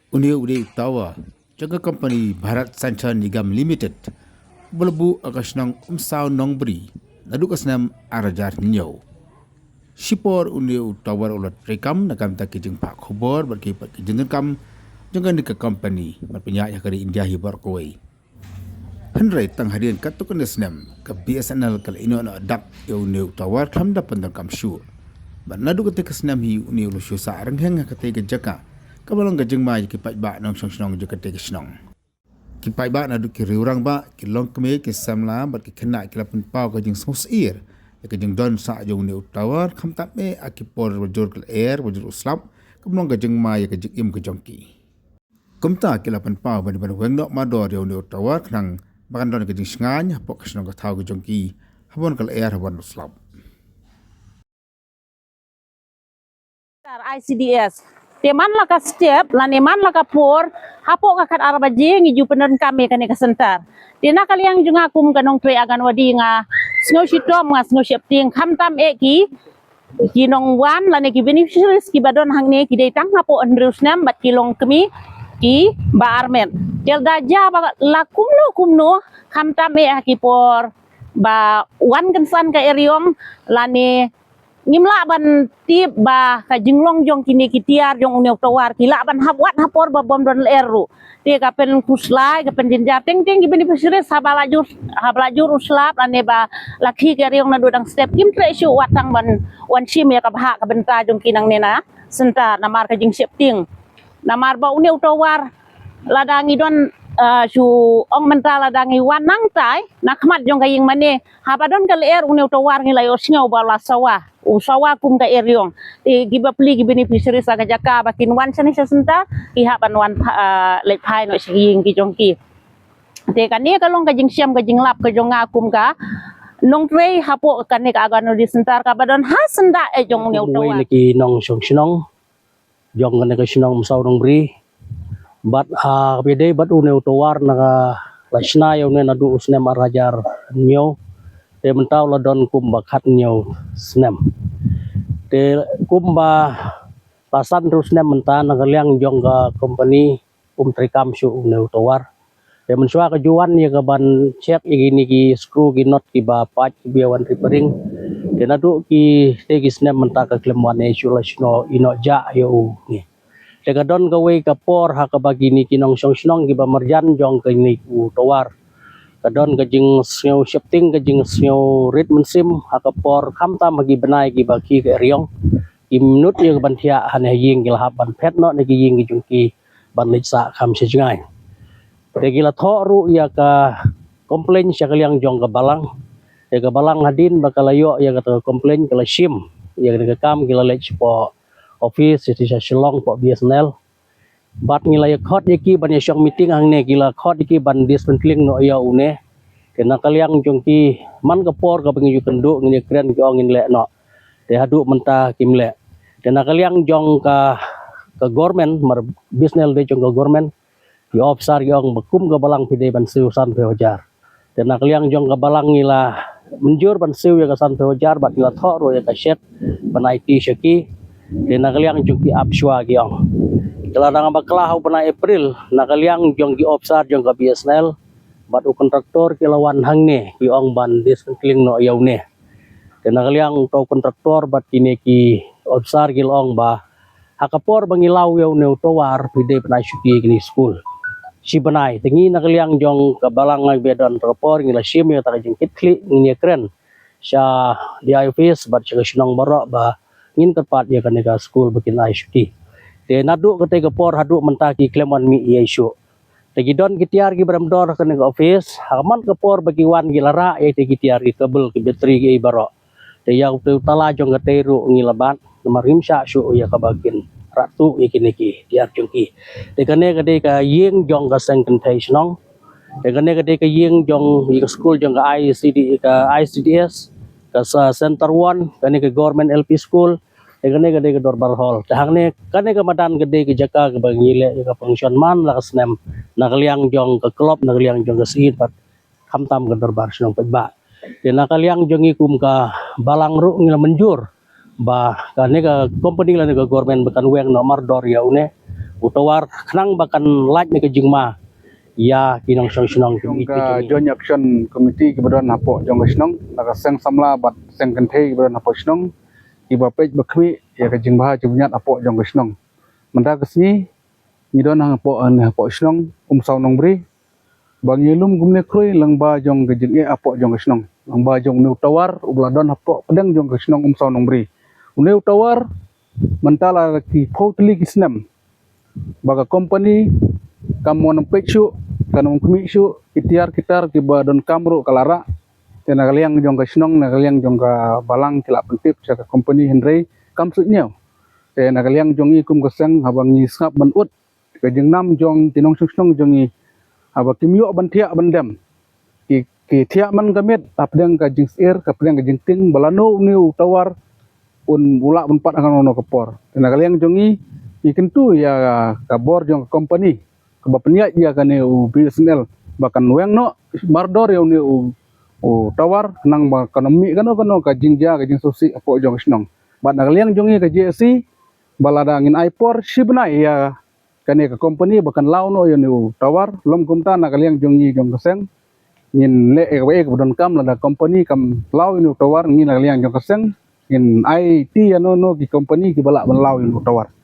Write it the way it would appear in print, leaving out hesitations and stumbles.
Uni utawa jaga company Bharat Sanchar Nigam Limited belebu agasnang umsaw nongbri naduk asnam arajar ninyau. Shipor uni utawa ulat rekam nakam tak kijing pak khobor berki pak kijing kam jangan di company berpenyak yang kari India hibar koi. Henry tang harian katukun asnam ke BSNL kal ino na adak ya uni utawa kamda pandang kam syu. Naduk ketika asnam hi uni ulusyo sa arangheng ketika jaka kabalong gajeng mai ki pai ba nong song song je kate ki snong ki pai ba na du ki riurang ba ki long kme ki samla ba ki khna ki lapun pau gajeng sos ir ki jeng don sa jong ne utawar kham tap me akipor wajur kal air wajur uslap kabalong gajeng mai ki jek im ki jongki kumta ki lapun pau ban ban weng nok ma dor yo ne utawar knang bakan don gajeng sngan pok snong ka thau ki jongki habon kal air habon uslap ICDS. Teman laka step, laneman laka por, hapo kakat arabaje ngiju penon kami kane kasentar. Dina kaliang junga kum kanong tre agan wadi nga snow shitom nga snow shifting kamtam eki kinong wan lane ki beneficiaries ki badon hangne ki detang hapo andrusnam bat kilong kemi ki ba armen. Tel daja ba la kumno kamtam eki por ba wan kensan ka eriom lane ngimla ban tip ba ka jinglong jong kini kitiar jong unyok tawar kila ban hapwat hapor ba bom don eru te ka pen kuslai ka pen jinja ting ting gibeni pesire habalajur uslap ane ba lakhi ka riong na dudang step kim tre shu watang ban wan shim ya ka bha ka benta jong kinang nena senta namar ka jing shifting namar ba unyok tawar ladangi don su ong mentala dangi wanang tai nakmat jong kaying mane hapadon kal er unyok tawar ngilay osngaw ba lasawa usawa kum ka eriong giba pli gi beneficiary sa jaka bakin wan sa ni sa senta iha ban wan lek pai no siging ki jongki te kani kalong ka jing siam ka jing lap ka jonga kum ka nong tre hapo kani ka agano di sentar ka badon ha senda e jong ne utawa ki nong song sinong jong kani ka sinong saw nong bri bat pede bat une utawar na lasna yo ne nadu usne marajar nyo te mentau la don kumba khat nyo snem te kumba pasan terus nem menta na liang jong ka company trikam su ne utawar te mensua ka juan ye ka ban check igini ki screw ki not ki ba pat ki biawan repairing te nadu ki te ki snem menta ka klemwan e su lasno ino ja yo ni te ka don ka we ka por ha ka bagini kinong song snong ki ba marjan jong ka ni utawar kadon kajing snow shifting kajing snow ritmen sim hakapor kamta magi benai ki baki ke riong imnut yang bantia hane ying gila ban pet no ne ying ki jungki ban litsa kam se jungai te gila thoru ya ka komplain sya kaliang jong ka balang te ka balang hadin bakalayo ya ka komplain kala sim ya ka kam gila lech po office ti sa shillong po BSNL bat ngilay khot yaki ban yashong meeting ang ne gila khot yaki ban dismantling no ya une kena kaliang jongki man ka por ka bangi yukendu ngini kren ki ongin le no te hadu menta kimle kena kaliang jong ka government mar bisnel de jong ka government ki officer yong bakum ka balang pide ban siusan pe hojar kena kaliang jong ka balang ngila menjur ban siu ya ka san pe hojar bat ngila thoro ya ka shet ban IT syaki kena kaliang jongki apswa ki ong kalau nang baklah pernah April nakaliang jong ki officer jong ka BSNL bat u kontraktor kilawan hang ne ki ong ban dismantling no yaw ne te nakaliang to kontraktor bat kini ki officer ki ong ba hakapor bangilaw yaw ne towar pide pernah syuti kini school si banai tingi nakaliang jong ka balang ngai bedon rapor ngila sim ya ta jing kitli ngini kren sya di office bat sa sinong baro ba ngin kepat ya kan ka school bikin ai syuti te nadu kete ke por hadu mentaki klemon mi yesu te gidon kitiar ki bramdor ke nega office haman ke por bagi wan gilara e te kitiar ki kabel ki bateri ki baro te ya te tala jong kete ru ngilabat marim sya su ya kabagin ratu ikini ki tiar jongki te kane kete ka yeng jong ka sengkentation te kane kete ka yeng jong ki school jong ka ICDS ka center 1 kane ka government LP school kane gede ke dorbar hall tahang ne kane ke madan gede ke jaka ke bangile ke function man la snem nakaliang jong ke klub nakaliang jong ke sit pat kamtam ke dorbar snong peba te nakaliang jong ikum ka balang ru ngila menjur ba kane ke company la ke government bekan weng nomor dor ya une utawar kenang bakan laj ni ke jingma ya kinong senong Jong ka Joint Action Committee kebetulan hapo jong kesnong naga seng samla bat seng kenthe kebetulan hapo senong iba pej bakmi ya ke jing bah jumnyat hapo jong kesnong menda kesni nyidon hapo an hapo senong saw nong bri bang yelum gumne kroi lang ba jong ke jing e hapo jong kesnong lang ba jong nu tawar ubladon hapo pedang jong kesnong saw nong bri une tawar mentala ki totally kisnam baga company kamu pechu kanong kumishu itiar kitar kiba don kamru kalara tena kaliang jong ka snong na kaliang jong ka balang kila pentip sa company henry kamsu nyaw tena kaliang jong i kum kasang habang ni skap ban ut ka jeng nam jong tinong snong jong i haba kimyo ban thia ban dem ki thia man gamet tapdeng ka jing air ka pedeng ka jing ting balano niu tawar un bula ban pat akan ono kapor tena kaliang jong i kentu ya kabor jong company kebapnya ya kan BSNL bahkan weng no mardor ya ni tawar nang ekonomi kan ka jingja ka jing sosi apo jong snong bat nagaliang jongi ka JSC balada angin aipor sibna ya kan ka company bahkan law no ya ni tawar lom kumta nagaliang jongi jong keseng ngin le e don kam lada company kam law ni tawar ngin nagaliang jong keseng ngin IT ya no ki company ki balak ban law ni tawar